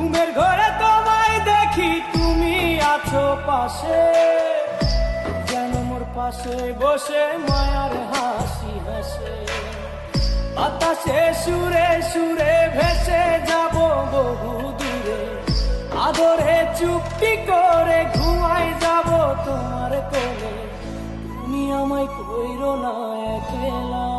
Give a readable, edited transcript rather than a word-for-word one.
ঘুমের ঘরে তোমায় দেখি, তুমি আছো পাশে, যেন মোর পাশে বসে মায়ার হাসি হাসে। বাতাসে সুরে সুরে ভেসে যাব বহু দূরে, আদরে চুপটি করে ঘুমাই যাব তোমার কোলে। তুমি আমায় কইরো না একলা।